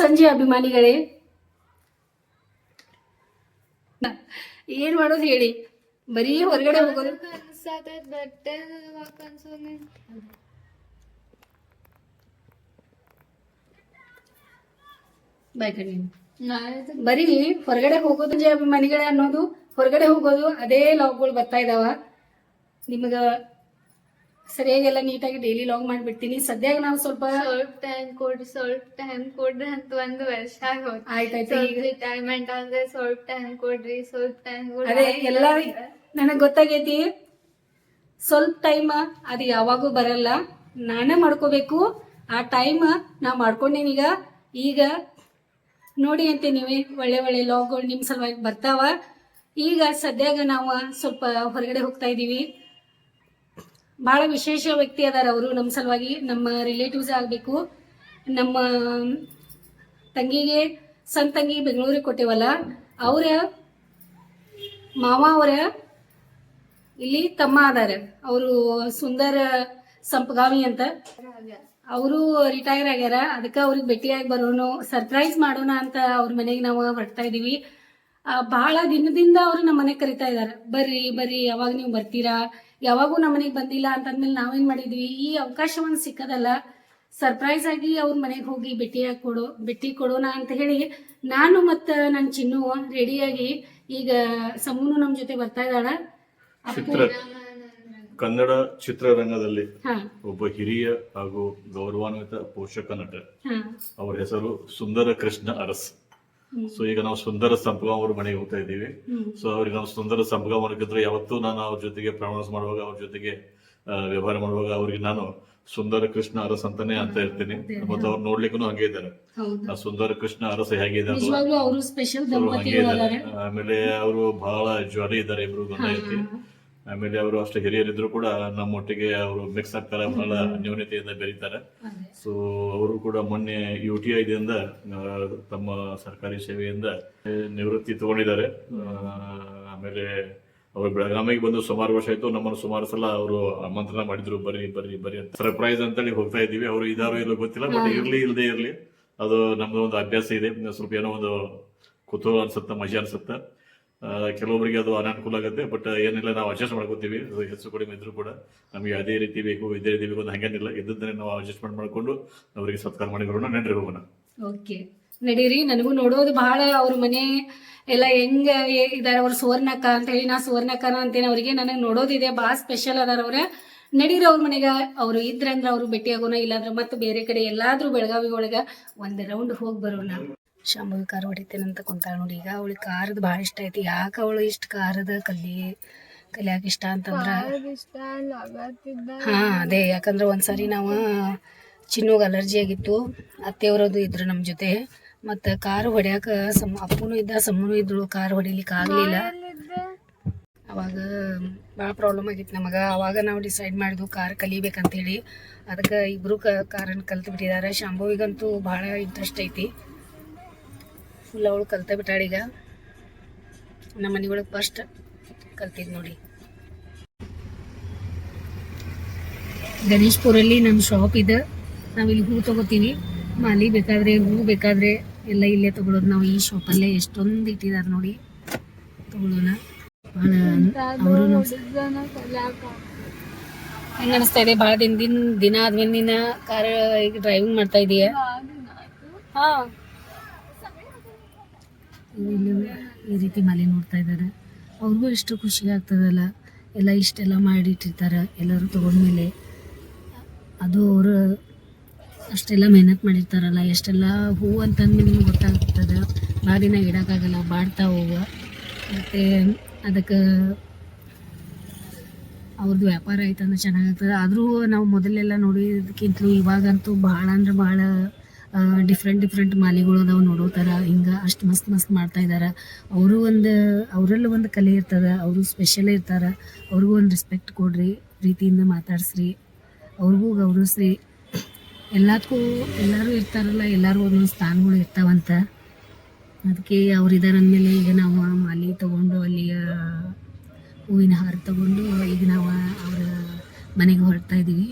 ಸಂಜೆ ಅಭಿಮಾನಿಗಳೇ, ಏನ್ ಮಾಡೋದು ಹೇಳಿ, ಬರೀ ಹೊರಗಡೆ ಹೋಗೋದು. ಬರೀ ಹೊರಗಡೆ ಹೋಗೋದು ಸಂಜೆ ಅಭಿಮಾನಿಗಳೇ ಅನ್ನೋದು, ಹೊರಗಡೆ ಹೋಗೋದು ಅದೇ ಲಾಗ್ಗಳು ಬರ್ತಾ ಇದಾವ. ನಿಮಗ ಸರಿಯಾಗೆಲ್ಲ ನೀಟಾಗಿ ಡೈಲಿ ಲಾಗ್ ಮಾಡ್ಬಿಡ್ತೀನಿ. ಸದ್ಯಾಗ ನಾವು ಸ್ವಲ್ಪ ಟೈಮ್ ಕೊಡ್ರಿ ಅಂತ 1 ವರ್ಷ ಆಗೋದು. ಆಯ್ತಾಯ್ತು, ಈಗ ಟೈಮ್ ಅಂತಂದ್ರೆ ಸ್ವಲ್ಪ ಟೈಮ್ ಕೊಡ್ರಿ. ಅದೇ ಎಲ್ಲ ನನಗ್ ಗೊತ್ತಾಗೈತಿ. ಸ್ವಲ್ಪ ಟೈಮ್ ಅದು ಯಾವಾಗೂ ಬರಲ್ಲ, ನಾನೇ ಮಾಡ್ಕೋಬೇಕು. ಆ ಟೈಮ್ ನಾ ಮಾಡ್ಕೊಂಡೇನೀಗ. ಈಗ ನೋಡಿ ಅಂತ ನೀವೇ ಒಳ್ಳೆ ಒಳ್ಳೆ ಲಾಗ್ಗಳು ನಿಮ್ಮ ಸಲುವಾಗಿ ಬರ್ತಾವ. ಈಗ ಸದ್ಯಾಗ ನಾವು ಸ್ವಲ್ಪ ಹೊರಗಡೆ ಹೋಗ್ತಾ ಇದ್ದೀವಿ. ಭಾಳ ವಿಶೇಷ ವ್ಯಕ್ತಿ ಅದಾರ ಅವರು ನಮ್ಮ ಸಲುವಾಗಿ, ನಮ್ಮ ರಿಲೇಟಿವ್ಸ್ ಆಗಬೇಕು. ನಮ್ಮ ತಂಗಿಗೆ ಸಣ್ಣ ತಂಗಿ ಬೆಂಗಳೂರಿಗೆ ಕೊಟ್ಟೇವಲ್ಲ, ಅವರ ಮಾವ ಅವರ ಇಲ್ಲಿ ತಮ್ಮ ಅದಾರ. ಅವರು ಸುಂದರ ಸಂಪಗಾಮಿ ಅಂತ, ಅವರು ರಿಟೈರ್ ಆಗ್ಯಾರ. ಅದಕ್ಕೆ ಅವ್ರಿಗೆ ಭೇಟಿಯಾಗಿ ಬರೋಣ, ಸರ್ಪ್ರೈಸ್ ಮಾಡೋಣ ಅಂತ ಅವ್ರ ಮನೆಗೆ ನಾವು ಹೊರಡ್ತಾ ಇದೀವಿ. ಬಹಳ ದಿನದಿಂದ ಅವರು ನಮ್ಮ ಮನೆಗೆ ಕರಿತಾ ಇದ್ದಾರೆ, ಬರ್ರಿ ಬರ್ರಿ, ಯಾವಾಗ ನೀವು ಬರ್ತೀರಾ, ಯಾವಾಗೂ ನಮ್ಮ ಮನೆಗೆ ಬಂದಿಲ್ಲ ಅಂತಂದ್ಮೇಲೆ ನಾವೇನ್ ಮಾಡಿದ್ವಿ, ಈ ಅವಕಾಶವನ್ನು ಸಿಕ್ಕದಲ್ಲ, ಸರ್ಪ್ರೈಸ್ ಆಗಿ ಅವ್ರ ಮನೆಗೆ ಹೋಗಿ ಭೇಟಿ ಕೊಡೋಣ ಅಂತ ಹೇಳಿ ನಾನು ಮತ್ತು ನನ್ನ ಚಿನ್ನು ರೆಡಿಯಾಗಿ, ಈಗ ಸಮೂನು ನಮ್ಮ ಜೊತೆ ಬರ್ತಾ ಇದ್ದಾಳ. ಕನ್ನಡ ಚಿತ್ರರಂಗದಲ್ಲಿ ಒಬ್ಬ ಹಿರಿಯ ಹಾಗೂ ಗೌರವಾನ್ವಿತ ಪೋಷಕ ನಟ, ಅವರ ಹೆಸರು ಸುಂದರ ಕೃಷ್ಣ ಅರಸ್. ಸೊ ಈಗ ನಾವು ಸುಂದರ ಸಂಪಗಾಮ್ ಅವ್ರ ಮನೆಗೆ ಹೋಗ್ತಾ ಇದ್ದೀವಿ. ಸೊ ಅವ್ರಿಗೆ ನಾವು ಸುಂದರ ಸಂಪಗಾಮ್ ಅನ್ನೋಕಿದ್ರೆ ಯಾವತ್ತೂ ನಾನು ಅವ್ರ ಜೊತೆಗೆ ಪ್ರವಾಸ ಮಾಡುವಾಗ, ಅವ್ರ ಜೊತೆಗೆ ವ್ಯವಹಾರ ಮಾಡುವಾಗ ಅವ್ರಿಗೆ ನಾನು ಸುಂದರ ಕೃಷ್ಣ ಅರಸ್ ಅಂತಾನೆ ಅಂತ ಇರ್ತೀನಿ. ಮತ್ತೆ ಅವ್ರು ನೋಡ್ಲಿಕ್ಕೂ ಹಂಗೆ ಇದ್ದಾರೆ. ಸುಂದರ ಕೃಷ್ಣ ಅರಸ್ ಹೇಗಿದೆ ಆಮೇಲೆ ಅವರು ಬಹಳ ಜ್ವಾಲಿ ಇದ್ದಾರೆ, ಇಬ್ರು ಗಂಡ ಐತಿ. ಆಮೇಲೆ ಅವರು ಅಷ್ಟೇ ಹಿರಿಯರಿದ್ರು ಕೂಡ ನಮ್ಮೊಟ್ಟಿಗೆ ಅವರು ಮಿಕ್ಸ್ ಆಗ್ತಾರೆ, ಬಹಳ ನ್ಯೂನತೆಯಿಂದ ಬೆರೀತಾರೆ. ಸೊ ಅವರು ಕೂಡ ಮೊನ್ನೆ UTI ದಿಂದ ತಮ್ಮ ಸರ್ಕಾರಿ ಸೇವೆಯಿಂದ ನಿವೃತ್ತಿ ತಗೊಂಡಿದ್ದಾರೆ. ಆಮೇಲೆ ಅವರು ಬೆಳಗಾವಿಗೆ ಬಂದು ಸುಮಾರು ವರ್ಷ ಆಯ್ತು. ನಮ್ಮನ್ನು ಸುಮಾರು ಸಲ ಅವರು ಆಮಂತ್ರಣ ಮಾಡಿದ್ರು, ಬರ್ರಿ ಬರ್ರಿ ಬರ್ರಿ ಅಂತ. ಸರ್ಪ್ರೈಸ್ ಅಂತೇಳಿ ಹೋಗ್ತಾ ಇದ್ದೀವಿ. ಅವರು ಇದಾರೋ ಇಲ್ಲೋ ಗೊತ್ತಿಲ್ಲ, ಬಟ್ ಇಲ್ಲದೆ ಇರ್ಲಿ, ಅದು ನಮ್ದು ಒಂದು ಅಭ್ಯಾಸ ಇದೆ. ಸ್ವಲ್ಪ ಏನೋ ಒಂದು ಕುತೂಹಲ ಅನ್ಸುತ್ತೆ, ಮಜಾ ಅನ್ಸುತ್ತೆ. ಕೆಲವೊಬ್ಬರಿಗೆ ಅದು ಅನಾನುಕೂಲ ಆಗುತ್ತೆ, ಬಟ್ ಏನಿಲ್ಲ, ನಾವು ಅಡ್ಜಸ್ಟ್ ಮಾಡ್ಕೋತೀವಿ. ಹೆಚ್ಚು ಕಡಿಮೆ ಇದ್ರು ಕೂಡ ನಮಗೆ ಅದೇ ರೀತಿ ಬೇಕು, ಇದೇ ರೀತಿ ಬೇಕು ಅಂತ ಹಂಗೇನಿಲ್ಲ. ಇದ್ದನ್ನೇ ನಾವು ಅಡ್ಜಸ್ಟ್ಮೆಂಟ್ ಮಾಡ್ಕೊಂಡು ಅವರಿಗೆ ಸತ್ಕಾರ ಮಾಡಿ ಬರೋಣ. ನಡ್ರಿ ಹೋಗೋಣ. ಓಕೆ, ನಡೀರಿ. ನನಗೂ ನೋಡೋದು ಬಹಳ ಅವ್ರ ಮನೆ ಎಲ್ಲ ಹೆಂಗ ಇದಾರೆ. ಅವ್ರು ಸುವರ್ಣಕ್ಕ ಅಂತ ಹೇಳಿ, ನಾ ಸುವರ್ಣಕ್ಕನ ಅಂತೇನೆ. ಅವರಿಗೆ ನನಗೆ ನೋಡೋದಿದೆ, ಭಾಳ ಸ್ಪೆಷಲ್ ಅದಾರ ಅವ್ರ. ನಡೀರಿ ಅವ್ರ ಮನೆಗೆ. ಅವರು ಇದ್ರಂದ್ರೆ ಅವರು ಭೇಟಿ ಆಗೋಣ, ಇಲ್ಲಾಂದ್ರೆ ಮತ್ತೆ ಬೇರೆ ಕಡೆ ಎಲ್ಲಾದ್ರೂ ಬೆಳಗಾವಿ ಒಳಗೆ ಒಂದು ರೌಂಡ್ ಹೋಗಿ ಬರೋಣ. ಶಾಂಭವಿ ಕಾರ್ ಹೊಡಿತೇನಂತ ಕುಂತಾಳ ನೋಡಿ. ಈಗ ಅವಳಿಗೆ ಕಾರದ್ ಭಾಳ ಇಷ್ಟ ಐತಿ. ಯಾಕೆ ಅವಳು ಇಷ್ಟ ಕಾರದ ಕಲಿಯಾಕ ಇಷ್ಟ ಅಂತಂದ್ರ, ಅದೇ ಯಾಕಂದ್ರೆ ಒಂದ್ಸರಿ ನಾವು ಚಿನ್ನೋಗ ಅಲರ್ಜಿ ಆಗಿತ್ತು, ಅತ್ತೆಯವರದು ಇದ್ರು ನಮ್ಮ ಜೊತೆ. ಮತ್ತು ಕಾರ್ ಹೊಡ್ಯಾಕ ಅಪ್ಪನೂ ಇದ್ದ, ಸಮ್ಮನೂ ಇದ್ರು. ಕಾರ್ ಹೊಡಿಲಿಕ್ಕೆ ಆಗಲಿಲ್ಲ. ಅವಾಗ ಭಾಳ ಪ್ರಾಬ್ಲಮ್ ಆಗಿತ್ತು ನಮಗೆ. ಅವಾಗ ನಾವು ಡಿಸೈಡ್ ಮಾಡಿದ್ವು ಕಾರ್ ಕಲಿಬೇಕಂತೇಳಿ. ಅದಕ್ಕೆ ಇಬ್ಬರು ಕಾರನ್ನು ಕಲ್ತು ಬಿಟ್ಟಿದ್ದಾರೆ. ಶಾಂಭವಿಗಂತೂ ಭಾಳ ಇಂಟ್ರೆಸ್ಟ್ ಐತಿ, ಫುಲ್ ಅವಳು ಕಲ್ತ ಬಿಟ್ಟಾಳೀಗ. ನಮ್ಮ ಮನೆ ಒಳಗೆ ಫಸ್ಟ್ ಕಲ್ತಿದ್ದು ನೋಡಿ. ಗಣೇಶ್ಪುರಲ್ಲಿ ನಮ್ಮ ಶಾಪ್ ಇದೆ. ನಾವಿಲ್ಲಿ ಹೂ ತೊಗೋತೀವಿ, ಮಾಲಿ ಬೇಕಾದರೆ, ಹೂ ಬೇಕಾದರೆ ಎಲ್ಲ ಇಲ್ಲೇ ತೊಗೊಳೋದು ನಾವು. ಈ ಶಾಪಲ್ಲೇ ಎಷ್ಟೊಂದು ಇಟ್ಟಿದ್ದಾರೆ ನೋಡಿ, ತೊಗೊಳೋಣ. ಅವರು ಹೆಂಗೆ ಅನಿಸ್ತಾ ಇದೆ? ಭಾಳ ದಿನ ಆದ್ಮೇಲೆ ನೀನು ಕಾರ್ ಈಗ ಡ್ರೈವಿಂಗ್ ಮಾಡ್ತಾ ಇದೀಯ? ಹಾಂ, ಈ ರೀತಿ ಮಾಲೆ ನೋಡ್ತಾ ಇದ್ದಾರೆ. ಅವ್ರಿಗೂ ಎಷ್ಟು ಖುಷಿ ಆಗ್ತದಲ್ಲ, ಎಲ್ಲ ಇಷ್ಟೆಲ್ಲ ಮಾಡಿಟ್ಟಿರ್ತಾರೆ ಎಲ್ಲರೂ ತೊಗೊಂಡ್ಮೇಲೆ. ಅದು ಅವರು ಅಷ್ಟೆಲ್ಲ ಮೆಹನತ್ ಮಾಡಿರ್ತಾರಲ್ಲ, ಎಷ್ಟೆಲ್ಲ ಹೂವು ಅಂತಂದ್ಮೇಲೆ ನಿಮ್ಗೆ ಗೊತ್ತಾಗ್ತದೆ. ಭಾಳ ದಿನ ಇಡೋಕ್ಕಾಗಲ್ಲ, ಬಾಡ್ತಾ ಹೂವು. ಮತ್ತು ಅದಕ್ಕೆ ಅವ್ರದ್ದು ವ್ಯಾಪಾರ ಆಯ್ತಂದ್ರೆ ಚೆನ್ನಾಗಾಗ್ತದೆ. ಆದರೂ ನಾವು ಮೊದಲೆಲ್ಲ ನೋಡಿದಕ್ಕಿಂತಲೂ ಇವಾಗಂತೂ ಭಾಳ ಅಂದ್ರೆ ಭಾಳ ಡಿಫ್ರೆಂಟ್ ಮಾಲಿಗಳು ಅದಾವೆ ನೋಡೋ ಥರ. ಹಿಂಗೆ ಅಷ್ಟು ಮಸ್ತ್ ಮಾಡ್ತಾ ಇದ್ದಾರೆ. ಅವರಲ್ಲೂ ಒಂದು ಕಲೆ ಇರ್ತದೆ, ಅವರು ಸ್ಪೆಷಲ್ ಇರ್ತಾರೆ. ಅವ್ರಿಗೂ ಒಂದು ರೆಸ್ಪೆಕ್ಟ್ ಕೊಡ್ರಿ, ಪ್ರೀತಿಯಿಂದ ಮಾತಾಡಿಸ್ರಿ, ಅವ್ರಿಗೂ ಗೌರವಿಸ್ರಿ. ಎಲ್ಲರೂ ಇರ್ತಾರಲ್ಲ, ಎಲ್ಲರೂ ಒಂದೊಂದು ಸ್ಥಾನಗಳು ಇರ್ತಾವಂತ. ಅದಕ್ಕೆ ಅವ್ರು ಇದ್ದಾರೆ ಅಂದಮೇಲೆ ಈಗ ನಾವು ಮಾಲಿ ತೊಗೊಂಡು, ಅಲ್ಲಿಯ ಹೂವಿನ ಹಾರ ತೊಗೊಂಡು ಈಗ ನಾವು ಅವರ ಮನೆಗೆ ಹೊರಡ್ತಾ ಇದ್ದೀವಿ.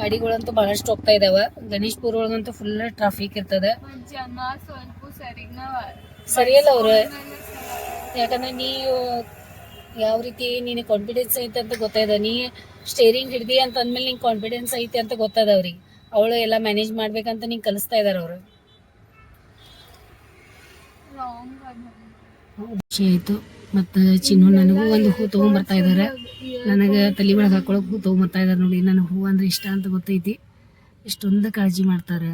ಗಾಡಿಗಳಂತೂ ಬಹಳಷ್ಟು ಹೋಗ್ತಾ ಇದಾವ. ಗಣೇಶ್ಪುರ ಒಳಗಂತೂ ಫುಲ್ ಟ್ರಾಫಿಕ್ ಇರ್ತದ. ಜನ ಸ್ವಲ್ಪ ಸರಿಯಲ್ಲ ಅವ್ರು, ಯಾಕಂದ್ರೆ ನೀ ಯಾವ ರೀತಿ ನೀನು ಕಾನ್ಫಿಡೆನ್ಸ್ ಐತೆ ಅಂತ ಗೊತ್ತಾಯ್ದ. ನೀ ಸ್ಟೇರಿಂಗ್ ಹಿಡ್ದಿ ಅಂತ ಅಂದ್ಮೇಲೆ ನಿಂಗೆ ಕಾನ್ಫಿಡೆನ್ಸ್ ಐತೆ ಅಂತ ಗೊತ್ತದ ಅವ್ರಿಗೆ. ಅವಳು ಎಲ್ಲ ಮ್ಯಾನೇಜ್ ಮಾಡ್ಬೇಕಂತ ನಿಂಗೆ ಕಲಿಸ್ತಾ ಇದಾರೆ ಅವರು. ಖುಷಿ ಆಯ್ತು. ಮತ್ತು ಚಿನ್ನು ನನಗೂ ಒಂದು ಹೂ ತೊಗೊಂಬರ್ತಾ ಇದ್ದಾರೆ. ನನಗೆ ತಲೆ ಒಳಗೆ ಹಾಕೊಳಕ್ಕೆ ಹೂ ತೊಗೊಂಬರ್ತಾ ಇದ್ದಾರೆ ನೋಡಿ. ನನಗೆ ಹೂ ಅಂದ್ರೆ ಇಷ್ಟ ಅಂತ ಗೊತ್ತೈತಿ. ಎಷ್ಟೊಂದು ಕಾಳಜಿ ಮಾಡ್ತಾರೆ.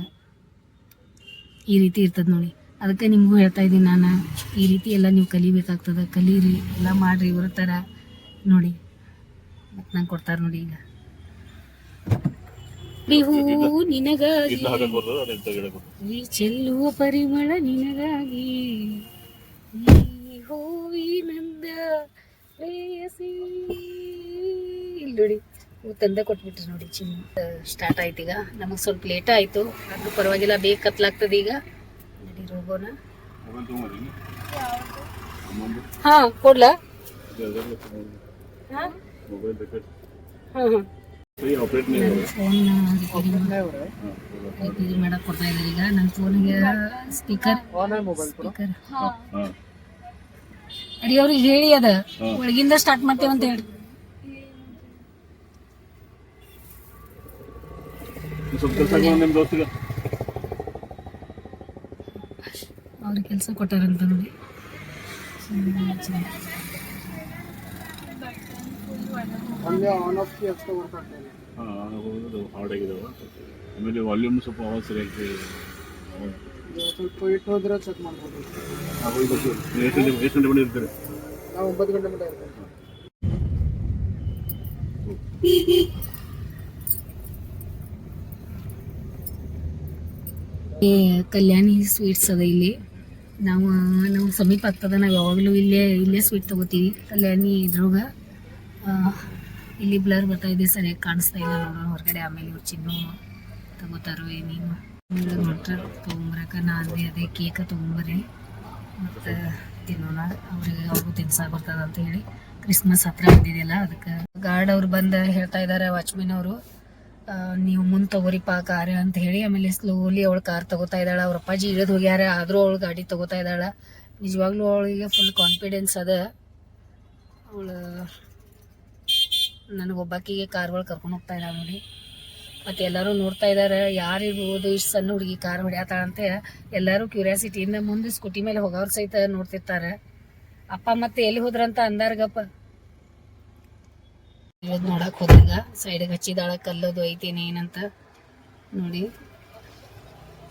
ಈ ರೀತಿ ಇರ್ತದೆ ನೋಡಿ. ಅದಕ್ಕೆ ನಿಮಗೂ ಹೇಳ್ತಾ ಇದ್ದೀನಿ ನಾನು, ಈ ರೀತಿ ಎಲ್ಲ ನೀವು ಕಲಿಬೇಕಾಗ್ತದೆ. ಕಲೀರಿ, ಎಲ್ಲ ಮಾಡಿರಿ ಇವ್ರ ಥರ ನೋಡಿ. ಮತ್ತು ನಂಗೆ ಕೊಡ್ತಾರೆ ನೋಡಿ. ಈಗ ಹೂ ನಿನಗಾಗಿ ಈ ಚೆಲ್ಲುವ ಪರಿಮಳ ನಿನಗಾಗಿ, ಈ ಹೂವಿನಂದ ಪ್ರೇಯಸಿ. ಇಲ್ಲಿ ನೋಡಿ ಹೂ ತಂದ ಕೊಟ್ಬಿಟ್ರಿ ನೋಡಿ. ಚಿನ್ನ ಸ್ಟಾರ್ಟ್ ಆಯ್ತು. ಈಗ ನಮಗೆ ಸ್ವಲ್ಪ ಲೇಟ್ ಆಯಿತು, ಅದು ಪರವಾಗಿಲ್ಲ, ಬೇಗ ಕತ್ಲಾಗ್ತದೆ. ಈಗ ನಡೀರಿ ಹೋಗೋಣ. ಹಾಂ ಕೊಡ್ಲಾ? ಹಾಂ ಹಾಂ ಹಾಂ ಫೋನ್ ರಿಪೇರಿ ಮಾಡಕ್ಕೆ ಕೊಡ್ತಾ ಇದ್ದಾರೆ. ಈಗ ನನ್ನ ಫೋನಿಗೆ ಸ್ಪೀಕರ್ ಅಡಿ ಅವ್ರಿಗೆ ಹೇಳಿ ಅದ ಒಳಗಿಂದ ಸ್ಟಾರ್ಟ್ ಮಾಡ್ತೇವೆ ಅಂತ ಹೇಳಿ. ಅವ್ರಿಗೆ ಕೆಲಸ ಕೊಟ್ಟಾರಂತ ನೋಡಿ. ಆಮೇಲೆ ವಾಲ್ಯೂಮ್ ಸ್ವಲ್ಪ ಆವಾಜ್ ಸರಿಯಾಗಿ ಸ್ವಲ್ಪ ಇಟ್ಟು ಹೋದ್ರೆ ಚೆಕ್ ಮಾಡ್ಬೋದು. ಎಷ್ಟು ಗಂಟೆ ಮನೆ ಇರ್ತಾರೆ? ನಾವು 9 ಗಂಟೆ ಮಟ್ಟ ಇರ್ತೇವೆ. ಕಲ್ಯಾಣಿ ಸ್ವೀಟ್ಸ್ ಅದ ಇಲ್ಲಿ. ನಾವು ಸಮೀಪ ಆಗ್ತದ. ನಾವು ಯಾವಾಗಲೂ ಇಲ್ಲೇ ಸ್ವೀಟ್ ತಗೋತೀವಿ ಕಲ್ಯಾಣಿ ಇದ್ರೊಳಗೆ. ಇಲ್ಲಿ ಬ್ಲರ್ ಬರ್ತಾ ಇದೆ, ಸರಿಯಾಗಿ ಕಾಣಿಸ್ತಾ ಇಲ್ಲ ನೋಡೋಣ ಹೊರಗಡೆ. ಆಮೇಲೆ ಇವ್ರು ಚಿನ್ನು ತಗೋತಾರೋ ಏನೇನು ನೋಡ್ರೆ ತೊಗೊಂಬರಕ ನಾನು ಅದೇ ಕೇಕ ತೊಗೊಂಬರ್ರಿ ಮತ್ತು ತಿನ್ನೋಣ. ಅವ್ರಿಗೂ ತಿನ್ಸಾಕ ಬರ್ತದ ಅಂತ ಹೇಳಿ. ಕ್ರಿಸ್ಮಸ್ ಹತ್ರ ಬಂದಿದೆಯಲ್ಲ ಅದಕ್ಕೆ. ಗಾರ್ಡ್ ಅವ್ರು ಬಂದು ಹೇಳ್ತಾ ಇದ್ದಾರೆ, ವಾಚ್ಮೆನ್ ಅವರು, ನೀವು ಮುಂದೆ ತಗೋರಿಪ್ಪ ಕಾರ್ ಅಂತ ಹೇಳಿ. ಆಮೇಲೆ ಸ್ಲೋಲಿ ಅವಳು ಕಾರ್ ತಗೋತಾ ಇದ್ದಾಳೆ. ಅವ್ರ ಅಪ್ಪಾಜಿ ಇಳಿದು ಹೋಗ್ಯಾರ, ಆದರೂ ಅವಳು ಗಾಡಿ ತಗೋತಾ ಇದ್ದಾಳೆ. ನಿಜವಾಗ್ಲೂ ಅವಳಿಗೆ ಫುಲ್ ಕಾನ್ಫಿಡೆನ್ಸ್ ಅದ. ಅವಳು ನನಗೊಬ್ಬಾಕಿಗೆ ಕಾರ್ ಒಳಗೆ ಕರ್ಕೊಂಡು ಹೋಗ್ತಾ ಇದ್ದಾಳೆ ನೋಡಿ. ಮತ್ತು ಎಲ್ಲರೂ ನೋಡ್ತಾ ಇದ್ದಾರೆ, ಯಾರಿರ್ಬೋದು ಇಷ್ಟು ಸಣ್ಣ ಹುಡುಗಿ ಕಾರ್ ಹೊಡ್ಯಾತಾಳಂತೆ. ಎಲ್ಲರೂ ಕ್ಯೂರಿಯಾಸಿಟಿಯಿಂದ ಮುಂದೆ ಸ್ಕೂಟಿ ಮೇಲೆ ಹೋಗೋರು ಸಹಿತ ನೋಡ್ತಿರ್ತಾರೆ. ಅಪ್ಪ ಮತ್ತೆ ಎಲ್ಲಿ ಹೋದ್ರಂತ ಅಂದಾರ್ಗಪ್ಪ. ನೋಡಕ್ಕೆ ಹೋದಾಗ ಸೈಡಿಗೆ ಹಚ್ಚಿದಾಳ, ಕಲ್ಲದು ಐತೇನೆ ಏನಂತ ನೋಡಿ.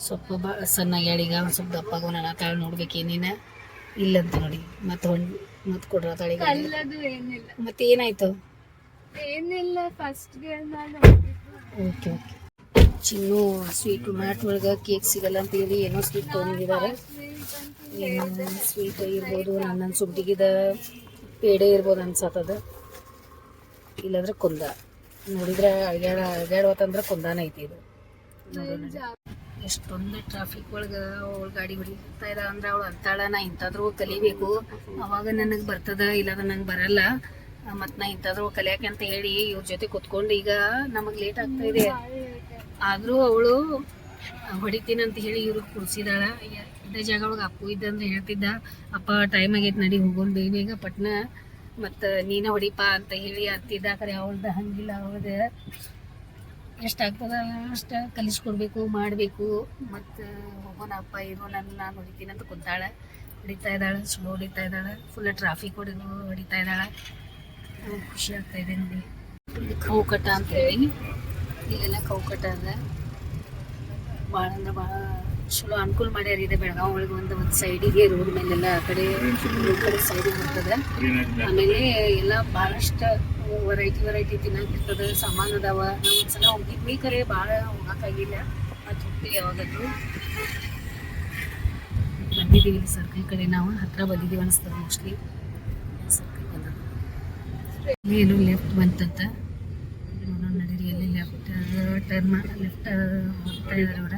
ಸ್ವಲ್ಪ ಭಾಳ ಸಣ್ಣಗ್ಯಾಳೀಗ, ಒಂದು ಸ್ವಲ್ಪ ದಪ್ಪಾಗೋ ನನ್ನ ತಾಳ ನೋಡ್ಬೇಕೇನೇನ ಇಲ್ಲಂತ ನೋಡಿ. ಮತ್ತೆ ಕೊಡ್ರ ತಾಳಿಗೆ ಮತ್ತೆ ಏನಾಯ್ತು? ಏನಿಲ್ಲ, ಫಸ್ಟ್ ಓಕೆ. ಚಿನ್ನು ಸ್ವೀಟ್ ಮ್ಯಾಟ್ ಒಳಗೆ ಕೇಕ್ ಸಿಗಲ್ಲ ಅಂತ ಹೇಳಿ ಏನೋ ಸ್ವೀಟ್ ತೊಗೊಂಡಿದ್ದಾರೆ. ಏನೋ ಸ್ವೀಟ್ ಇರ್ಬೋದು, ನನ್ನ ಸುಡ್ಡಿಗಿದ ಪೇಡೆ ಇರ್ಬೋದು ಅನ್ಸತ್ತದ. ಇಲ್ಲಾಂದ್ರೆ ಕುಂದ ನೋಡಿದ್ರೆ ಅಳ್ಗಾಡ್ವತ್ತಂದ್ರೆ ಕುಂದಾನ ಐತಿ ಇದು. ಎಷ್ಟೊಂದು ಟ್ರಾಫಿಕ್ ಒಳಗೆ ಅವಳು ಗಾಡಿ ಹೊಡಿತಾ ಇದ್ದ ಅಂದ್ರೆ ಅವಳು ಅಂತಾಳ, ನಾ ಇಂಥದ್ರೂ ಕಲಿಬೇಕು, ಅವಾಗ ನನಗೆ ಬರ್ತದ, ಇಲ್ಲಾಂದ್ರೆ ನಂಗೆ ಬರಲ್ಲ, ಮತ್ತು ನಾ ಇಂಥದ್ರೂ ಕಲಿಯಾಕೆ ಅಂತ ಹೇಳಿ ಇವ್ರ ಜೊತೆ ಕುತ್ಕೊಂಡು ಈಗ ನಮಗೆ ಲೇಟ್ ಆಗ್ತಾ ಇದೆ. ಆದರೂ ಅವಳು ಹೊಡಿತೀನಿ ಅಂತ ಹೇಳಿ ಇವ್ರಿಗೆ ಕುಡಿಸಿದಾಳ. ಇದೇ ಜಾಗ ಒಳಗೆ ಅಪ್ಪು ಇದ್ದಂದ್ರೆ ಹೇಳ್ತಿದ್ದ, ಅಪ್ಪ ಟೈಮ್ ಆಗೈತೆ ನಡಿ ಹೋಗೋಣ ಬೇಗ ಪಟ್ನ, ಮತ್ತು ನೀನೇ ಹೊಡಿಪ ಅಂತ ಹೇಳಿ ಅಂತಿದ್ದ. ಕರೆ ಅವಳ್ದು ಹಂಗಿಲ್ಲ, ಅವಳ್ದು ಎಷ್ಟಾಗ್ತದ ಅಷ್ಟು ಕಲಿಸ್ಕೊಡ್ಬೇಕು, ಮಾಡಬೇಕು. ಮತ್ತು ಹೋಗೋಣ ಅಪ್ಪ ಇದು ನಾನು ಹೊಡಿತೀನಿ ಅಂತ ಕುಂತಾಳೆ. ಹೊಡಿತಾ ಇದ್ದಾಳೆ, ಸ್ಲೋ ಹೊಡಿತಾ ಇದ್ದಾಳೆ, ಫುಲ್ ಟ್ರಾಫಿಕ್ ಹೊಡಿತಾ ಇದ್ದಾಳೆ. ಖುಷಿ ಆಗ್ತಾ ಇದೆ ನೋಡಿ. ಕೌಕಟ ಅಂತ ಹೇಳಿ ಇಲ್ಲೆಲ್ಲ ಕೌಕಟ ಅದ. ಭಾಳ ಅಂದ್ರೆ ಭಾಳ ಚಲೋ ಅನುಕೂಲ ಮಾಡ್ಯಾರ. ಇದೆ ಬೆಳಗಾವಿ ಒಳಗೆ ಒಂದು ಸೈಡಿಗೆ ರೋಡ್ ಮೇಲೆಲ್ಲ ಆ ಕಡೆ ಸೈಡಿಗೆ ಬರ್ತದೆ. ಆಮೇಲೆ ಎಲ್ಲ ಭಾಳಷ್ಟು ವೆರೈಟಿ ತಿನ್ನಕ್ಕಿರ್ತದೆ, ಸಾಮಾನು ಅದಾವ. ನಾವು ಒಂದ್ಸಲ ಹೋಗಿದ್ವಿ, ಕರೆ ಭಾಳ ಹೋಗೋಕ್ಕಾಗಿಲ್ಲ, ಮತ್ತು ಹೋಗ್ತೀವಿ ಯಾವಾಗಾದ್ರು. ಬಂದಿದ್ದೀವಿ ಸರ್ಕಲ್ ಕಡೆ, ನಾವು ಹತ್ರ ಬಂದಿದ್ದೀವಿ ಅನಿಸ್ತದೆ ಮೋಸ್ಟ್ಲಿ. ಸರ್ಕಲ್ ಬಂದದ್ದು ಏನು ಲೆಫ್ಟ್ ಬಂತಂತ ನೋಡೋಣ ನಡೀರಿ. ಎಲ್ಲಿ ಲೆಫ್ಟ್ ಟರ್ನ್ ಲೆಫ್ಟ್ ಹೋಗ್ತಾ ಇದ್ದಾರೆ ಅವರ.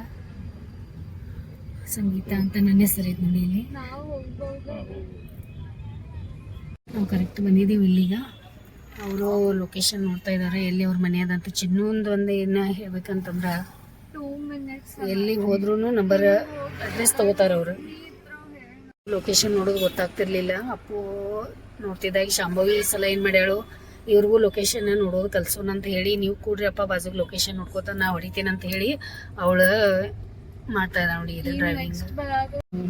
ಸಂಗೀತ ಅಂತ ನನ್ನ ಹೆಸರು ಐತೆ ನೋಡಿ. ಇಲ್ಲಿ ನಾವು ಕರೆಕ್ಟ್ ಬಂದಿದ್ದೀವಿ ಇಲ್ಲಿಗ. ಅವರು ಲೊಕೇಶನ್ ನೋಡ್ತಾ ಇದ್ದಾರೆ ಎಲ್ಲಿ ಅವ್ರ ಮನೆ ಅದಂತ. ಚಿನ್ನೊಂದು ಒಂದು ಏನು ಹೇಳ್ಬೇಕಂತಂದ್ರೆ 2 minutes. ಎಲ್ಲಿಗೆ ಹೋದ್ರೂ ನಂಬರ್ ಅಡ್ರೆಸ್ ತಗೋತಾರೆ ಅವರು. ಲೊಕೇಶನ್ ನೋಡೋದು ಗೊತ್ತಾಗ್ತಿರ್ಲಿಲ್ಲ. ಅಪ್ಪು ನೋಡ್ತಿದ್ದಾಗ ಶಾಂಭವಿ ಈ ಸಲ ಏನು ಮಾಡ್ಯಾಳು, ಇವ್ರಿಗೂ ಲೊಕೇಶನ್ ನೋಡೋದು ಕಲ್ಸೋಣ ಅಂತ ಹೇಳಿ, ನೀವು ಕೂಡ್ರಿ ಅಪ್ಪ ಬಾಜುಗೆ ಲೊಕೇಶನ್ ನೋಡ್ಕೋತ ನಾ ಹೊಡಿತೇನೆ ಅಂತ ಹೇಳಿ ಅವಳು ಮಾಡ್ತಾ ಇದ್ದ ನೋಡಿ ಇದು ಡ್ರೈವಿಂಗ್.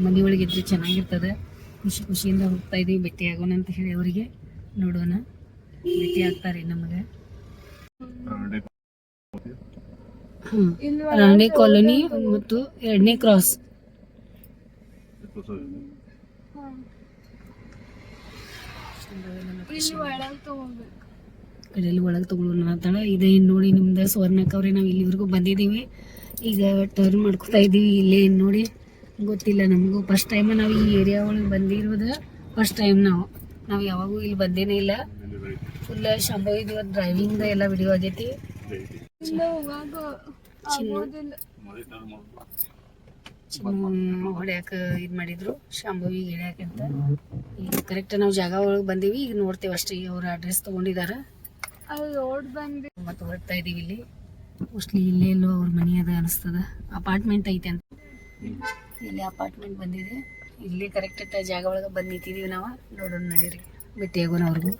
ಮನೆ ಒಳಗೆ ಇದ್ರೆ ಚೆನ್ನಾಗಿರ್ತದೆ. ಖುಷಿ ಖುಷಿಯಿಂದ ಹೋಗ್ತಾ ಇದೀವಿ, ಭೇಟಿ ಆಗೋಣ ಅಂತ ಹೇಳಿ ಅವರಿಗೆ. ನೋಡೋಣ, ಭೇಟಿ ಆಗ್ತಾರೆ ನಮಗೆ. ರಾಣಿ ಕಾಲೋನಿ ಮತ್ತು 2ನೇ ಕ್ರಾಸ್. ಇಲ್ಲಿ ಒಳಗೆ ತಗೋಬೇಕು. ಕಡೆಯಲ್ಲಿ ಒಳಗೆ ತಗೊಳ್ಳೋಣ ಅಂತಾಳೆ. ಇದೇ ನೋಡಿ ನಿಮ್ದು ಸ್ವರ್ಣಕ್ಕವ್ರೆ, ನಾವು ಇಲ್ಲಿವರೆಗೂ ಬಂದಿದ್ದೀವಿ. ಈಗ ಟರ್ನ್ ಮಾಡ್ಕೊತಾ ಇದ್ದೀವಿ. ಇಲ್ಲೇ ನೋಡಿ ಗೊತ್ತಿಲ್ಲ ನಮಗೂ. ಫಸ್ಟ್ ಟೈಮ್ ನಾವು ಈ ಏರಿಯಾ ಒಳಗೆ ಬಂದಿರೋದು. ಫಸ್ಟ್ ಟೈಮ್ ನಾವು ಯಾವಾಗೂ ಇಲ್ಲಿ ಬಂದೇನೇ ಇಲ್ಲ. ಫುಲ್ ಶಾಂಭವಿದು ಡ್ರೈವಿಂಗ್ದ ಎಲ್ಲ ವಿಡಿಯೋ ಆಗೈತಿ. ಇಲ್ಲ ಹೋಗಾಗ ಆಗೋದಿಲ್ಲ. ಚಿನ್ನ ಹೊಡ್ಯಾಕ ಇದು ಮಾಡಿದ್ರು, ಶಾಂಭವಿಗೆ ಹಿಡ್ಯಾಕಂತ. ಈಗ ಕರೆಕ್ಟ್ ನಾವು ಜಾಗ ಒಳಗೆ ಬಂದೀವಿ. ಈಗ ನೋಡ್ತೇವೆ ಅಷ್ಟೇ. ಅವ್ರ ಅಡ್ರೆಸ್ ತೊಗೊಂಡಿದ್ದಾರೆ. ಅಲ್ಲಿ ರೋಡ್ ಬಂದು ಮತ್ತು ಹೊರಡ್ತಾ ಇದ್ದೀವಿ. ಇಲ್ಲಿ ಮೋಸ್ಟ್ಲಿ ಇಲ್ಲೇ ಎಲ್ಲೋ ಅವ್ರ ಮನೆ ಅದ ಅನಿಸ್ತದ. ಅಪಾರ್ಟ್ಮೆಂಟ್ ಐತೆ ಅಂತ. ಇಲ್ಲಿ ಅಪಾರ್ಟ್ಮೆಂಟ್ ಬಂದಿದೆ. ಇಲ್ಲಿ ಕರೆಕ್ಟ್ ಜಾಗ ಒಳಗೆ ಬಂದು ನಿಂತಿದ್ದೀವಿ ನಾವು. ನೋಡೋಣ ನಡೀರಿ, ಭೇಟಿ ಆಗೋಣ ಅವ್ರಿಗೂ.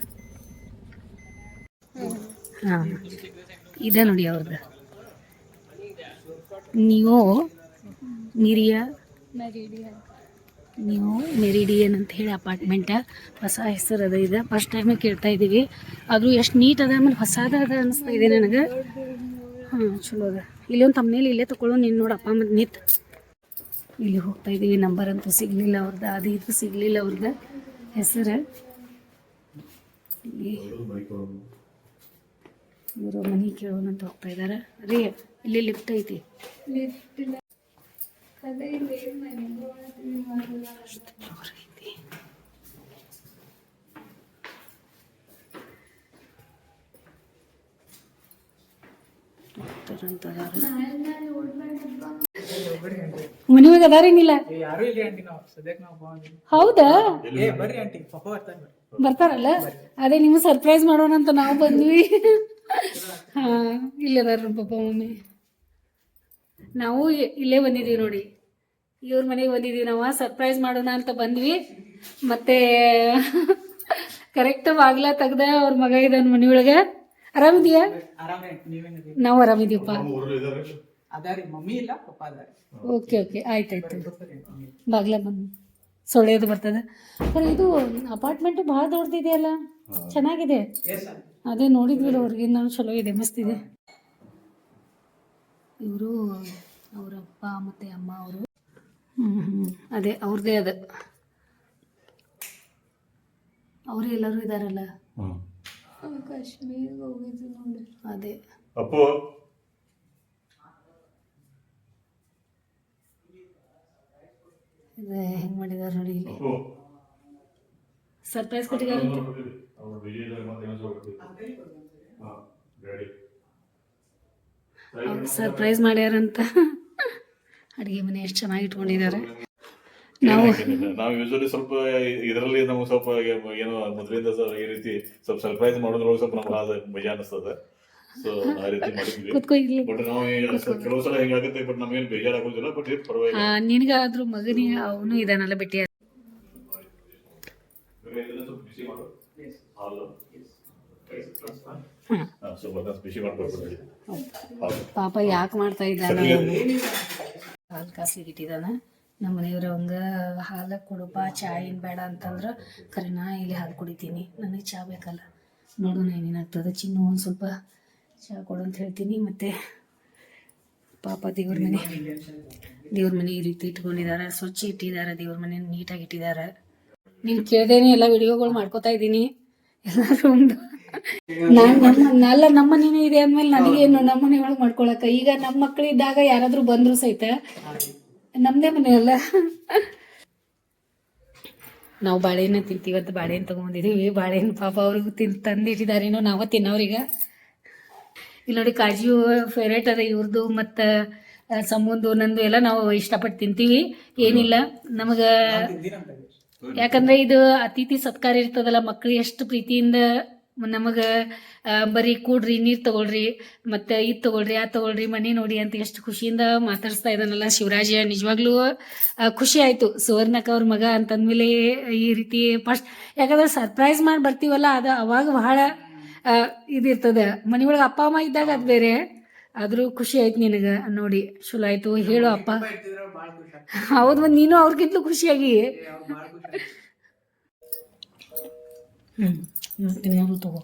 ಹಾಂ, ಇದೆ ನೋಡಿ ಅವ್ರದ್ದು. ನೀವು ಮೆರಿಡಿಯನ್ ಅಂತ ಹೇಳಿ ಅಪಾರ್ಟ್ಮೆಂಟ್ ಹೊಸ ಹೆಸರು ಅದ. ಇದೆ ಫಸ್ಟ್ ಟೈಮ್ ಕೇಳ್ತಾ ಇದ್ದೀವಿ. ಆದರೂ ಎಷ್ಟು ನೀಟ್ ಅದ, ಆಮೇಲೆ ಹೊಸದ ಅದ ಅನಿಸ್ತಾ ಇದೆ ನನಗೆ. ಹಾಂ, ಚಲೋ ಅದ. ಇಲ್ಲಿ ಒಂದು ತಮ್ಮನೇಲಿ ಇಲ್ಲೇ ತಗೊಳ್ಳೋ ನೀನು ನೋಡಪ್ಪ. ಮತ್ತು ನಿಂತು ಇಲ್ಲಿ ಹೋಗ್ತಾ ಇದ್ದೀವಿ. ನಂಬರ್ ಅಂತೂ ಸಿಗಲಿಲ್ಲ ಅವ್ರದ್ದು, ಅದು ಇದು ಸಿಗಲಿಲ್ಲ ಅವ್ರದ್ದು ಹೆಸರು. ಇಲ್ಲಿ ಇವರು ಮನೆ ಕೇಳೋಣ ಅಂತ ಹೋಗ್ತಾ ಇದ್ದಾರೆ. ರೀ, ಇಲ್ಲಿ ಲಿಫ್ಟ್ ಐತಿ. ಲಿಫ್ಟ್ ಇಲ್ಲ. ಅದೇ ಇಲ್ಲಿ ಮನೆ ಐತಿ. ಮನೆ ಒಳಗೆ ಅದಾರೇನಿಲ್ಲ? ಯಾರು ಇಲ್ಲಿ ಆಂಟಿ, ನಾವು ಸದ್ಯಕ್ಕೆ ನಾವು ಬಂದ್ವಿ. ಹೌದಾ? ಬರ್ರಿ ಆಂಟಿ, ಪಾಪ ಬರ್ತಾರೆ. ಬರ್ತಾರಲ್ಲ, ಅದೇ ನಿಮ್ಗೆ ಸರ್ಪ್ರೈಸ್ ಮಾಡೋಣ ಅಂತ ನಾವು ಬಂದ್ವಿ. ಹಾ, ಇಲ್ಲದಾರ ಪಾಪ ಮಮ್ಮಿ. ನಾವು ಇಲ್ಲೇ ಬಂದಿದ್ದೀವಿ ನೋಡಿ, ಇವ್ರ ಮನೆಗೆ ಬಂದಿದ್ದೀವಿ. ನಾವು ಸರ್ಪ್ರೈಸ್ ಮಾಡೋಣ ಅಂತ ಬಂದ್ವಿ. ಮತ್ತೆ ಕರೆಕ್ಟ್ ಬಾಗ್ಲ ತೆಗ್ದ ಅವ್ರ ಮಗ ಇದ್ದಾನ ಮನೆಯೊಳಗೆ. ಆರಾಮಿದೀಯಾ? ಆರಾಮೇ, ನೀವೇನಿದೆ? ನಾವು ಆರಾಮಿದೀವಪ್ಪ. ಅದಾರಿ, ಮಮ್ಮಿ ಇಲ್ಲ, ಪಪ್ಪ ಅದಾರಿ. ಓಕೆ ಓಕೆ, ಆಯ್ತಾಯ್ತು. ಬಾಗ್ಲ ಬಂದು ಸೊಳ್ಳೆದು ಬರ್ತದೆ. ಇದು ಅಪಾರ್ಟ್ಮೆಂಟ್ ಭಾಳ ದೊಡ್ಡದಿದೆಯಲ್ಲ, ಚೆನ್ನಾಗಿದೆ. ಅದೇ ನೋಡಿದ್ವಿಲ್ಲ ಅವ್ರಿಗೆ, ನಾನು ಚಲೋ ಇದೆ, ಮಸ್ತ್ ಇದೆ. ಇವರು ಅವ್ರ ಅಪ್ಪ ಮತ್ತು ಅಮ್ಮ ಅವರು. ಅದೇ ಅವ್ರದ್ದೇ ಅದ. ಅವರೇ ಎಲ್ಲರೂ ಇದಾರಲ್ಲ. ಕಾಶ್ಮೀರ್ಗೆ ಹೋಗಿದ್ದು ನೋಡಿ. ಅದೇ ಅಪ್ಪು, ಇದು ಹೆಂಗೆ ಮಾಡಿದಾರೆ ನೋಡಿ. ಇಲ್ಲಿ ಸರ್ಪ್ರೈಸ್ ಕೊಟ್ಟಿದ್ದಾರೆ. ಸರ್ಪ್ರೈಸ್ ಮಾಡ್ಯಾರಂತ. ಅಡುಗೆ ಮನೆ ಎಷ್ಟು ಚೆನ್ನಾಗಿ ಇಟ್ಕೊಂಡಿದ್ದಾರೆ. ನಾವು ಯೂಶಲಿ ಸ್ವಲ್ಪ ಇದರಲ್ಲಿ ನಮ್ಗೆ ಸ್ವಲ್ಪ ಏನೋ ಮೊದಲಿಂದ ಈ ರೀತಿ ಸ್ವಲ್ಪ ಸರ್ಪ್ರೈಸ್ ಮಾಡೋದ್ರೊಳಗೆ ಸ್ವಲ್ಪ ನಮ್ಗೆ ಮಜಾ ಅನಿಸ್ತದೆ. ಸೊ ಆ ರೀತಿ ಮಾಡಿದ್ವಿ. ಕೂತ್ಕೋ ಇಲ್ಲಿ. ಬಟ್ ನಾವು ಕೆಲವು ಸಲ ಹೆಂಗಾಗುತ್ತೆ, ಬಟ್ ನಮ್ಗೇನು ಬೇಜಾರಾಗೋದಿಲ್ಲ. ಬಟ್ ಇದು ಪರವಾಗಿಲ್ಲ. ನಿನಗಾದ್ರೂ ಮಗನಿಗೆ ಅವನು ಇದಾನಲ್ಲ ಭೇಟಿ. ಪಾಪ ಯಾಕೆ ಮಾಡ್ತಾ ಇದ್ದಾನ, ಹಾಲು ಕಾಸ್ಲಿಕ್ಕೆ ಇಟ್ಟಿದ್ದಾನ. ನಮ್ಮ ಮನೆಯವ್ರ ಅವಂಗ ಹಾಲು ಕೊಡಪ್ಪ, ಚಾ ಏನು ಬೇಡ ಅಂತಂದ್ರೆ ಖರೆ ನಾ ಇಲ್ಲಿ ಹಾಲು ಕುಡಿತೀನಿ, ನನಗೆ ಚಾ ಬೇಕಲ್ಲ. ನೋಡೋಣ ಏನೇನಾಗ್ತದೆ. ಚಿನ್ನು ಒಂದು ಸ್ವಲ್ಪ ಚಾ ಕೊಡು ಅಂತ ಹೇಳ್ತೀನಿ. ಮತ್ತು ಪಾಪ ದೇವ್ರ ಮನೆ ಈ ರೀತಿ ಇಟ್ಕೊಂಡಿದ್ದಾರೆ, ಸ್ವಚ್ಛ ಇಟ್ಟಿದ್ದಾರೆ. ದೇವ್ರ ಮನೆ ನೀಟಾಗಿ ಇಟ್ಟಿದ್ದಾರೆ. ನೀನು ಕೇಳ್ದೇನೆ ಎಲ್ಲ ವಿಡಿಯೋಗಳು ಮಾಡ್ಕೋತಾ ಇದ್ದೀನಿ ಎಲ್ಲ ರೂಮ್ದು. ನಾನು ನಮ್ಮ ಮನೇನೇ ಇದೆ ಅಂದಮೇಲೆ ನನಗೇನು ನಮ್ಮ ಮನೆ ಒಳಗೆ ಮಾಡ್ಕೊಳಕ. ಈಗ ನಮ್ಮ ಮಕ್ಕಳಿದ್ದಾಗ ಯಾರಾದರೂ ಬಂದರೂ ಸಹಿತ ನಮ್ಮದೇ ಮನೆ ಅಲ್ಲ. ನಾವು ಬಾಳೆಹಣ್ಣು ತಿಂತೀವತ್ತು ಬಾಳೆಹಣ್ಣು ತೊಗೊಂಬಂದಿದ್ದೀವಿ. ಬಾಳೆಹಣ್ಣು ಪಾಪ ಅವ್ರಿಗೂ ತಂದಿಟ್ಟಿದ್ದಾರೇನೋ, ನಾವು ತಿನ್ನೋರೀಗ. ಇಲ್ಲಿ ನೋಡಿ ಕಾಜು ಫೇವ್ರೇಟ್ ಅದ ಇವ್ರದ್ದು, ಮತ್ತು ಸಮುಂದು ನಂದು ಎಲ್ಲ ನಾವು ಇಷ್ಟಪಟ್ಟು ತಿಂತೀವಿ. ಏನಿಲ್ಲ ನಮಗೆ, ಯಾಕಂದರೆ ಇದು ಅತಿಥಿ ಸತ್ಕಾರ ಇರ್ತದಲ್ಲ. ಮಕ್ಕಳು ಎಷ್ಟು ಪ್ರೀತಿಯಿಂದ ನಮಗೆ ಬರೀ ಕೂಡ್ರಿ ನೀರು ತಗೊಳ್ರಿ ಮತ್ತು ಇದು ತಗೊಳ್ರಿ ಅದು ತಗೊಳ್ರಿ ಮನೆ ನೋಡಿ ಅಂತ ಎಷ್ಟು ಖುಷಿಯಿಂದ ಮಾತಾಡಿಸ್ತಾ ಇದ್ದಾನಲ್ಲ ಶಿವರಾಜ. ನಿಜವಾಗ್ಲೂ ಖುಷಿ ಆಯಿತು. ಸುವರ್ಣಕ್ಕ ಅವ್ರ ಮಗ ಅಂತಂದಮೇಲೆ ಈ ರೀತಿ ಫಸ್ಟ್ ಯಾಕಂದ್ರೆ ಸರ್ಪ್ರೈಸ್ ಮಾಡಿ ಬರ್ತೀವಲ್ಲ ಅದು ಅವಾಗ ಬಹಳ ಇದಿರ್ತದೆ. ಮನೆಯೊಳಗೆ ಅಪ್ಪ ಅಮ್ಮ ಇದ್ದಾಗ ಅದು ಬೇರೆ. ಆದರೂ ಖುಷಿ ಆಯ್ತು ನಿನಗೆ ನೋಡಿ. ಚಲೋ ಆಯಿತು ಹೇಳು ಅಪ್ಪ. ಹೌದು, ಮತ್ತು ನೀನು ಅವ್ರಿಗಿಂತಲೂ ಖುಷಿಯಾಗಿ ತಗೋ.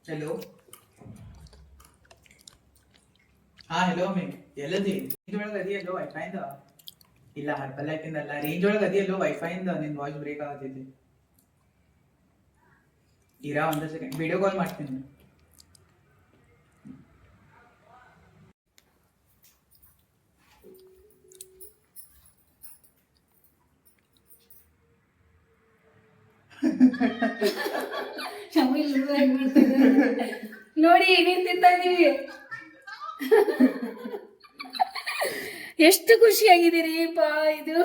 ಹಲೋ. ಹಾ ಹಲೋ ಮೇ ಎಲ್ಲದಿ ರೇಂಜ್ ಒಳಗೆ ಅದಿಯಲ್ಲೋ ವೈಫೈಂದ? ಇಲ್ಲ ಹರ್ಪಲ್ಲಾಕಿಂದಲ್ಲ, ರೇಂಜ್ ಒಳಗೆ ಅದಿಯಲ್ಲೋ ವೈಫೈಂದ. ನಿನ್ ವಾಯ್ಸ್ ಬ್ರೇಕ್ ಆಗತೈತಿ. ಇರಾ ಒಂದು ಸೆಕೆಂಡ್, ವಿಡಿಯೋ ಕಾಲ್ ಮಾಡ್ತೀನಿ. ನೋಡಿ ನೀನ್ ತಿಂತಾ ಇದೀವಿ. ಎಷ್ಟು ಖುಷಿಯಾಗಿದ್ದೀರಿ ಪಾ. ಇದು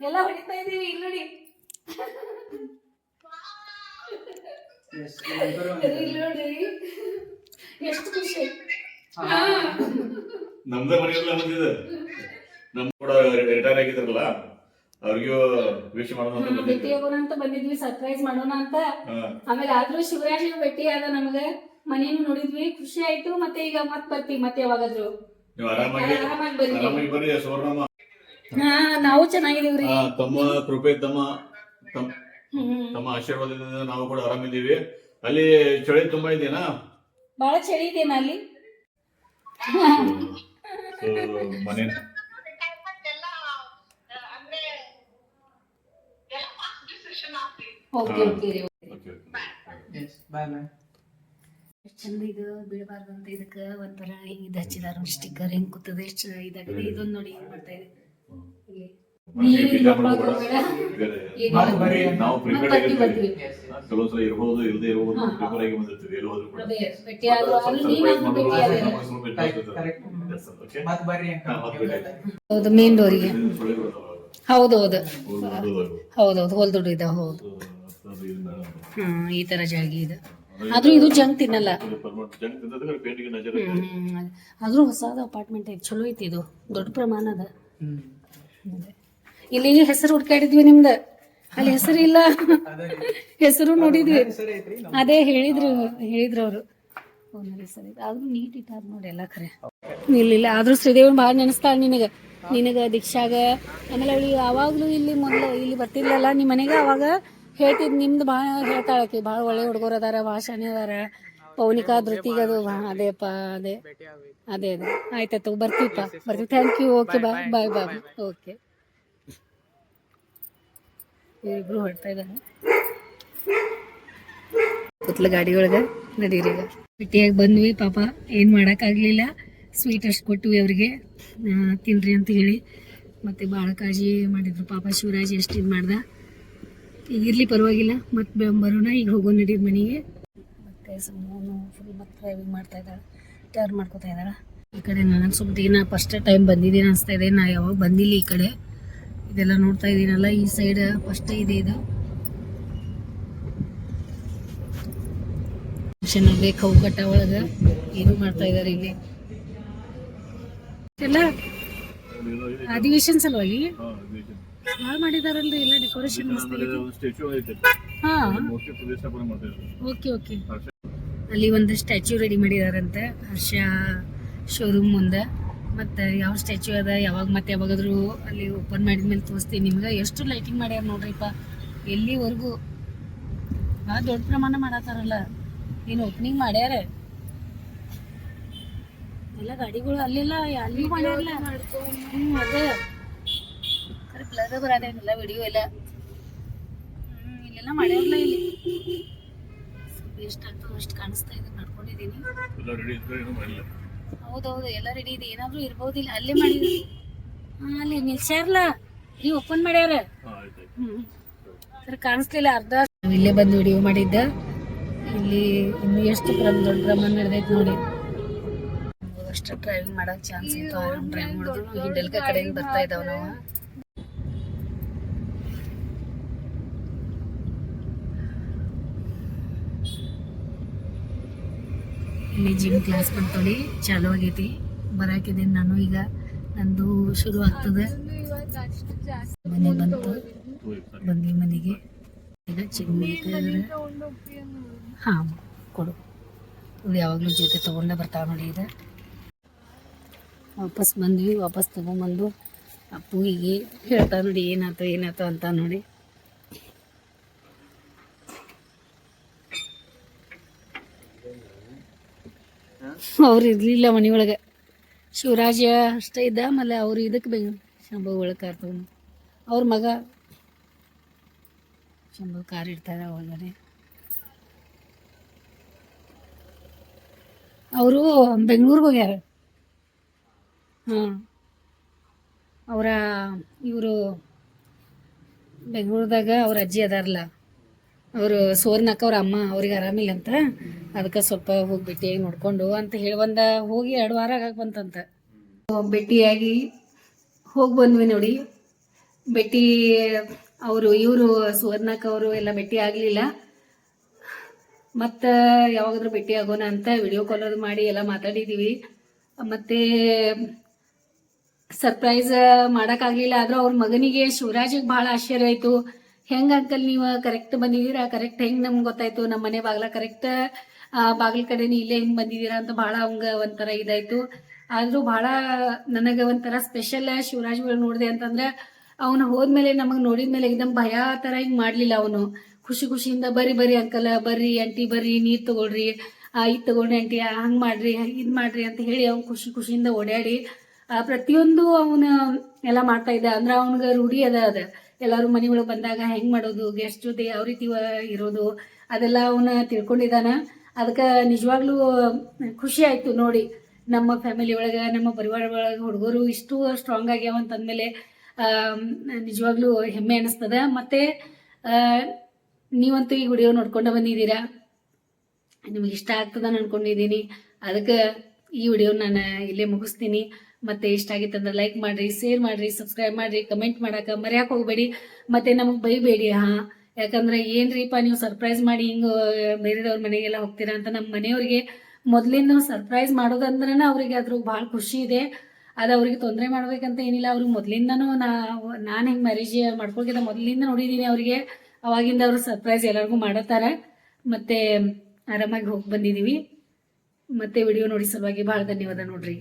ಎಲ್ಲ ಹೊಡಿತಾ ಇದೀವಿ ಇಲ್ಲಿ ನೋಡಿ. ಇಲ್ಲಿ ನೋಡ್ರಿ ಎಷ್ಟು ಖುಷಿ. ನಮ್ದೇ ಮನೆಯಲ್ಲ ಬಂದಿದೆ. ನಮ್ ಕೂಡ ರಿಟೈರ್ ಆಗಿದ್ರಲ್ಲ ಅವ್ರಿಗೂ ವಿಶ್ ಮಾಡೋಣ ಅಂತ ಭೇಟಿ ಆಗೋಣ ಅಂತ ಬಂದಿದ್ವಿ, ಸರ್ಪ್ರೈಸ್ ಮಾಡೋಣ ಅಂತ. ಆಮೇಲೆ ಆದ್ರೂ ಶಿವರಾಜ್ ಭೇಟಿ ಆದ ನಮ್ಗೆ, ಮನೇನು ನೋಡಿದ್ವಿ, ಖುಷಿ ಆಯ್ತು. ಮತ್ತೆ ಈಗ ಮತ್ ಬರ್ತೀವಿ ಮತ್ತೆ ಯಾವಾಗಾದ್ರು. ನೀವು ಆರಾಮಾಗಿ ಬರ್ರಿ ಸುವರ್ಣಮ್ಮ. ಹಾ ನಾವು ಚೆನ್ನಾಗಿದೀವ್ರಿ. ತಮ್ಮ ಕೃಪೆ, ತಮ್ಮ ಆಶೀರ್ವಾದದಿಂದ ನಾವು ಕೂಡ ಆರಾಮಿದ್ದೀವಿ. ಅಲ್ಲಿ ಚಳಿ ತುಂಬಾ ಇದೆಯಾ? ಬಹಳ ಚಳಿ ಇದೆಯಾ ಅಲ್ಲಿ? ಮನೆ ಎಷ್ಟು ಚಂದ ಇದು ಬೀಳಬಾರ್ದು ಅಂತ ಇದಕ್ಕೆ ಒಂಥರ ಹಿಂಗ್ ಇದು ಹಚ್ಚಿದಾರ ಸ್ಟಿಕ್ಕರ್. ಹೆಂಗ್ ಕೂತದೆ ಎಷ್ಟು ಇದಾಗಿದೆ. ಇದೊಂದು ನೋಡಿ ಹೆಂಗ್ ಮಾಡ್ತಾ ಇದೆ. ನಾವು ಪ್ರಿಪೇರ್ ಆಗಿರ್ತೀವಿ. ಕೆಲವು ಸಲ ಇರಬಹುದು, ಇಲ್ಲದೆ ಇರಬಹುದು. ಪ್ರಿಪೇರ್ ಆಗಿ ಬಂದಿರ್ತೀವಿ. ಎಲ್ಲಿ ಹೋದ್ರು ಕೂಡ ಹೌದು, ಮೇನ್ ಡೋರಿಗೆ. ಹೌದೌದು ಹೌದೌದು, ಹೋಲ್ದೊಡ್ಡು ಇದೆ. ಹೌದು, ಈ ತರ ಜಾಗಿ ಇದೆ. ಆದ್ರೂ ಇದು ಜಂಕ್ ತಿನ್ನಲ್ಲ. ಆದ್ರೂ ಹೊಸದ ಅಪಾರ್ಟ್ಮೆಂಟ್ ಐತಿ, ಚಲೋ ಐತಿ. ಇದು ದೊಡ್ಡ ಪ್ರಮಾಣದ. ಇಲ್ಲಿ ಹೆಸರು ಹುಡ್ಕಾಡಿದ್ವಿ ನಿಮ್ದ, ಅಲ್ಲಿ ಹೆಸರು ಇಲ್ಲ. ಹೆಸರು ನೋಡಿದ್ವಿ, ಅದೇ ಹೇಳಿದ್ರು ಅವರು. ಹೆಸರು ಆದ್ರೂ ನೀಟ್ ಇಟ್ಟಾರ ನೋಡಿ ಎಲ್ಲ ಖರೆ. ಇಲ್ಲ ಆದ್ರೂ ಶ್ರೀದೇವನ್ ಭಾಳ ನೆನೆಸ್ತಾಳ ನಿನಗ ದೀಕ್ಷಾಗ. ಆಮೇಲೆ ಅವಳಿಗೆ ಯಾವಾಗ್ಲೂ ಇಲ್ಲಿ ಮೊದಲು ಇಲ್ಲಿ ಬರ್ತಿರ್ಲಲ್ಲ ನಿಮ್ಮ ಮನೆಗೆ, ಅವಾಗ ಹೇಳ್ತಿದ್ ನಿಮ್ದು ಭಾಳ ಹೇಳ್ತಾಳಕಿ. ಭಾಳ ಒಳ್ಳೆ ಹುಡುಗರು ಅದಾರ, ಭಾಳ ಶಾನೆ ಅದಾರ. ಪೌನಿಕಾ ಧೃತಿಗದು ಅದೇಪ್ಪ ಅದೇ ಅದೇ ಅದೇ ಆಯ್ತಾಯ್ತು, ಬರ್ತೀವಪ್ಪ ಬರ್ತೀವಿ. Thank you. Okay, bye bye bye. Okay, ಇಬ್ರು ಹೊಡ್ತಾ ಇದ್ದಾರೆ ಕುತ್ಲ ಗಾಡಿ ಒಳಗೆ. ನಡೀರಿ ಈಗ ಭೇಟಿಯಾಗಿ ಬಂದ್ವಿ. ಪಾಪ ಏನು ಮಾಡೋಕ್ಕಾಗಲಿಲ್ಲ, ಸ್ವೀಟ್ ಅಷ್ಟು ಕೊಟ್ವಿ ಅವ್ರಿಗೆ ತಿನ್ರಿ ಅಂತ ಹೇಳಿ. ಮತ್ತು ಭಾಳ ಕಾಳಜಿ ಮಾಡಿದ್ರು ಪಾಪ. ಶಿವರಾಜ್ ಎಷ್ಟು ಇದು ಮಾಡ್ದ. ಈಗ ಇರಲಿ ಪರವಾಗಿಲ್ಲ, ಮತ್ತೆ ಬರೋಣ. ಈಗ ಹೋಗೋ ನಡೀರಿ ಮನೆಗೆ. ಮತ್ತು ಸಮೂನು ಫುಲ್ ಮತ್ತೆ ಡ್ರೈವಿಂಗ್ ಮಾಡ್ತಾ ಇದ್ದಾಳೆ, ಟರ್ನ್ ಮಾಡ್ಕೋತಾ ಇದ್ದಾಳೆ. ಈ ಕಡೆ ನನಗೆ ಸ್ವಲ್ಪ ನಾ ಫಸ್ಟ್ ಟೈಮ್ ಬಂದಿದ್ದೀನಿ ಅನಿಸ್ತಾ ಇದೆ. ನಾ ಯಾವಾಗ ಬಂದಿಲ್ಲ ಈ ಕಡೆ. ಇದೆಲ್ಲ ನೋಡ್ತಾ ಇದ್ದೀನಲ್ಲ, ಈ ಸೈಡ್ ಫಸ್ಟ್ ಇದೆ ಇದು. ಚೆನ್ನಾಗಿ ಕೌಕಟ್ಟ ಒಳಗೆ ಏನು ಮಾಡ್ತಾ ಇದ್ದಾರೆ ಇಲ್ಲಿ ಎಲ್ಲ ಅಧಿವೇಶನ ಸಲುವಾಗಿ ಭಾಳ ಮಾಡಿದಾರಲ್ರಿ ಎಲ್ಲ ಡೆಕೋರೇಷನ್. ಹಾ, ಓಕೆ ಓಕೆ. ಅಲ್ಲಿ ಒಂದು ಸ್ಟ್ಯಾಚ್ಯೂ ರೆಡಿ ಮಾಡಿದಾರಂತೆ ಹರ್ಷ ಶೋರೂಮ್ ಮುಂದೆ. ಮತ್ತು ಯಾವ ಸ್ಟ್ಯಾಚ್ಯೂ ಅದ, ಯಾವಾಗ ಮತ್ತೆ ಯಾವಾಗಾದ್ರೂ ಅಲ್ಲಿ ಓಪನ್ ಮಾಡಿದ್ಮೇಲೆ ತೋರಿಸ್ತೀನಿ ನಿಮ್ಗೆ. ಎಷ್ಟು ಲೈಟಿಂಗ್ ಮಾಡ್ಯಾರ ನೋಡ್ರಿಪ್ಪ. ಎಲ್ಲಿವರೆಗೂ ಭಾಳ ದೊಡ್ಡ ಪ್ರಮಾಣ ಮಾಡತ್ತಾರಲ್ಲ. ಏನು ಓಪನಿಂಗ್ ಮಾಡ್ಯಾರ ಎಲ್ಲ ಗಾಡಿಗಳು ಅಲ್ಲೆಲ್ಲ ಅಲ್ಲಿ ಮಾಡ್ಯಾರಲ್ಲ. ಅದೇ ಕರೆ ಬ್ಲರ್ ಬರೋದೇನಿಲ್ಲ ವಿಡಿಯೋ ಎಲ್ಲ. ಇಲ್ಲೆಲ್ಲ ಮಾಡ್ಯಾರಲ್ಲ. ಇಲ್ಲಿ ಎಷ್ಟಾಗ್ತದೆ ಅಷ್ಟು ಕಾಣಿಸ್ತಾ ಇದೆ. ಮಾಡ್ಕೊಂಡಿದ್ದೀನಿ. ಹೌದೌದು, ಎಲ್ಲ ರೆಡಿ ಇದೆ. ಏನಾದರೂ ಇರ್ಬೋದಿಲ್ಲ, ಅಲ್ಲೇ ಮಾಡಿದ್ರಿ. ಅಲ್ಲಿ ನಿಲ್ಸ್ಯಾರಲ್ಲ, ನೀವು ಓಪನ್ ಮಾಡ್ಯಾರ. ಸರಿ ಕಾಣಿಸ್ಲಿಲ್ಲ ಅರ್ಧ. ಇಲ್ಲೇ ಬಂದು ವಿಡಿಯೋ ಮಾಡಿದ್ದ. ಇಲ್ಲಿ ಇನ್ನು ಎಷ್ಟು ದೊಡ್ಡ ಪ್ರಮಾಣ ನಡೆದೈತೆ ನೋಡಿ. ಫಸ್ಟ್ ಡ್ರೈವಿಂಗ್ ಮಾಡಕ್ ಚಾನ್ಸ್ ಇತ್ತು ಆರಾಮ್ ಡ್ರೈವ್ ಮಾಡಿದ್ರು ಹಿಂಡೆಲ್ಕ ಕಡೆಯಿಂದ ಬರ್ತಾ ಇದ್ದಾವ ನಾವು ಇಲ್ಲಿ ಜಿಮ್ ಕ್ಲಾಸ್ ಬಂತೋಳಿ ಚಾಲು ಆಗೈತಿ ಬರಾಕಿದ್ದೀನಿ ನಾನು ಈಗ ನಂದು ಶುರು ಆಗ್ತದೆ ಮನೆ ಬಂತು ಬಂದಿ ಮನೆಗೆ ಈಗ ಜಿಮ್ ಹಾಂ ಕೊಡು ಇದು ಯಾವಾಗಲೂ ಜೊತೆ ತೊಗೊಂಡೇ ಬರ್ತಾವೆ ನೋಡಿ ಇದು ವಾಪಸ್ ಬಂದ್ವಿ ವಾಪಸ್ ತೊಗೊಂಬಂದು ಅಪ್ಪುವಿಗೆ ಹೇಳ್ತಾ ನೋಡಿ ಏನಾಯ್ತು ಅಂತ ನೋಡಿ ಅವ್ರು ಇರಲಿಲ್ಲ ಮನೆಯೊಳಗೆ ಶಿವರಾಜ ಅಷ್ಟೇ ಇದ್ದ ಆಮೇಲೆ ಅವರು ಇದಕ್ಕೆ ಶಂಭು ಒಳಗೆ ಕಾರ್ ತಗೊಂಡು ಅವ್ರ ಮಗ ಶಂಭು ಕಾರ್ ಇಡ್ತಾರೆ ಒಳಗಡೆ ಅವರು ಬೆಂಗಳೂರಿಗೆ ಹೋಗ್ಯಾರ ಹಾಂ ಅವರ ಇವರು ಬೆಂಗಳೂರದಾಗ ಅವ್ರ ಅಜ್ಜಿ ಅದಾರಲ್ಲ ಅವರು ಸೋರ್ನಕ್ಕ ಅವ್ರ ಅಮ್ಮ ಅವ್ರಿಗೆ ಆರಾಮಿಲ್ಲ ಅಂತ ಅದಕ್ಕೆ ಸ್ವಲ್ಪ ಹೋಗಿ ಭೇಟಿಯಾಗಿ ನೋಡ್ಕೊಂಡು ಅಂತ ಹೇಳಿ ಹೋಗಿ 2 ವಾರ ಆಗಾಕ ಬಂತಂತ ಭೇಟಿಯಾಗಿ ಹೋಗಿ ಬಂದ್ವಿ ನೋಡಿ ಭೇಟಿ ಇವರು ಸುವರ್ಣಕ್ಕ ಅವರು ಎಲ್ಲ ಭೇಟಿ ಆಗಲಿಲ್ಲ ಮತ್ತು ಯಾವಾಗಾದ್ರೂ ಭೇಟಿ ಆಗೋಣ ಅಂತ ವಿಡಿಯೋ ಕಾಲ್ ಅದು ಮಾಡಿ ಎಲ್ಲ ಮಾತಾಡಿದ್ದೀವಿ ಮತ್ತು ಸರ್ಪ್ರೈಸ್ ಮಾಡೋಕ್ಕಾಗಲಿಲ್ಲ ಆದರೂ ಅವ್ರ ಮಗನಿಗೆ ಶಿವರಾಜಿಗೆ ಭಾಳ ಆಶ್ಚರ್ಯ ಆಯಿತು ಹೆಂಗೆ ಅಂಕಲ್ ನೀವು ಕರೆಕ್ಟ್ ಬಂದಿದ್ದೀರಾ ಕರೆಕ್ಟ್ ಹೆಂಗೆ ನಮ್ಗೆ ಗೊತ್ತಾಯ್ತು ನಮ್ಮ ಮನೆ ಬಾಗ್ಲ ಕರೆಕ್ಟ್ ಬಾಗಿಲ ಕಡೆನೇ ಇಲ್ಲೇ ಹೆಂಗೆ ಬಂದಿದ್ದೀರಾ ಅಂತ ಭಾಳ ಅವಂಗೆ ಒಂಥರ ಇದಾಯಿತು ಆದರೂ ಭಾಳ ನನಗೆ ಒಂಥರ ಸ್ಪೆಷಲ್ ಶಿವರಾಜ್ಗಳು ನೋಡಿದೆ ಅಂತಂದ್ರೆ ಅವನು ಹೋದ್ಮೇಲೆ ನಮಗೆ ನೋಡಿದ ಮೇಲೆ एकदम ಭಯ ಥರ ಹಿಂಗೆ ಮಾಡಲಿಲ್ಲ ಅವನು ಖುಷಿಯಿಂದ ಬರ್ರಿ ಅಂಕಲ್ ಬರ್ರಿ ಆಂಟಿ ಬರ್ರಿ ನೀರು ತಗೊಳ್ರಿ ಇದು ತಗೊಳ್ರಿ ಆಂಟಿ ಹಂಗೆ ಮಾಡ್ರಿ ಇದು ಮಾಡ್ರಿ ಅಂತ ಹೇಳಿ ಅವ್ನು ಖುಷಿಯಿಂದ ಓಡಾಡಿ ಪ್ರತಿಯೊಂದು ಅವನು ಎಲ್ಲ ಮಾಡ್ತಾ ಇದ್ದ ಅಂದ್ರೆ ಅವನಿಗೆ ರೂಢಿ ಅದ ಎಲ್ಲರೂ ಮನೆ ಒಳಗೆ ಬಂದಾಗ ಹೆಂಗೆ ಮಾಡೋದು ಗೆಸ್ಟ್ ಜೊತೆ ಯಾವ ರೀತಿ ಇರೋದು ಅದೆಲ್ಲ ಅವನ ತಿಳ್ಕೊಂಡಿದ್ದಾನ ಅದಕ್ಕೆ ನಿಜವಾಗ್ಲೂ ಖುಷಿ ಆಯಿತು ನೋಡಿ ನಮ್ಮ ಫ್ಯಾಮಿಲಿ ಒಳಗೆ ನಮ್ಮ ಪರಿವಾರ ಒಳಗೆ ಹುಡುಗರು ಇಷ್ಟು ಸ್ಟ್ರಾಂಗ್ ಆಗ್ಯಾವ ಅಂತಂದಮೇಲೆ ನಿಜವಾಗ್ಲೂ ಹೆಮ್ಮೆ ಅನ್ನಿಸ್ತದ ಮತ್ತು ನೀವಂತೂ ಈ ವಿಡಿಯೋ ನೋಡ್ಕೊಂಡು ಬಂದಿದ್ದೀರಾ ನಿಮಗೆ ಇಷ್ಟ ಆಗ್ತದ ಅನ್ಕೊಂಡಿದ್ದೀನಿ ಅದಕ್ಕೆ ಈ ವಿಡಿಯೋ ನಾನು ಇಲ್ಲೇ ಮುಗಿಸ್ತೀನಿ ಮತ್ತೆ ಇಷ್ಟ ಆಗಿತ್ತಂದ್ರೆ ಲೈಕ್ ಮಾಡಿರಿ ಶೇರ್ ಮಾಡಿರಿ ಸಬ್ಸ್ಕ್ರೈಬ್ ಮಾಡಿರಿ ಕಮೆಂಟ್ ಮಾಡಕ್ಕೆ ಮರೆಯಕ್ಕೆ ಹೋಗಬೇಡಿ ಮತ್ತು ನಮಗೆ ಬೈಬೇಡಿ ಯಾಕಂದ್ರೆ ಏನ್ರಿಪ್ಪ ನೀವು ಸರ್ಪ್ರೈಸ್ ಮಾಡಿ ಹಿಂಗೆ ಬೇರೆದವ್ರ ಮನೆಗೆಲ್ಲ ಹೋಗ್ತೀರಾ ಅಂತ ನಮ್ಮ ಮನೆಯವ್ರಿಗೆ ಮೊದಲಿಂದ ಸರ್ಪ್ರೈಸ್ ಮಾಡೋದಂದ್ರೆ ಅವ್ರಿಗೆ ಅದ್ರ ಭಾಳ ಖುಷಿ ಇದೆ ಅದು ಅವ್ರಿಗೆ ತೊಂದರೆ ಮಾಡ್ಬೇಕಂತ ಏನಿಲ್ಲ ಅವ್ರಿಗೆ ಮೊದಲಿಂದನೂ ನಾನು ಹೆಂಗೆ ಮ್ಯಾರೇಜ್ ಮಾಡ್ಕೊಳ್ಕಿಂತ ಮೊದಲಿಂದ ನೋಡಿದ್ದೀನಿ ಅವರಿಗೆ ಅವಾಗಿಂದ ಅವರು ಸರ್ಪ್ರೈಸ್ ಎಲ್ಲರಿಗೂ ಮಾಡತ್ತಾರೆ ಮತ್ತು ಆರಾಮಾಗಿ ಹೋಗಿ ಬಂದಿದ್ದೀವಿ ಮತ್ತೆ ವಿಡಿಯೋ ನೋಡಿ ಸಲುವಾಗಿ ಭಾಳ ಧನ್ಯವಾದ ನೋಡ್ರಿ.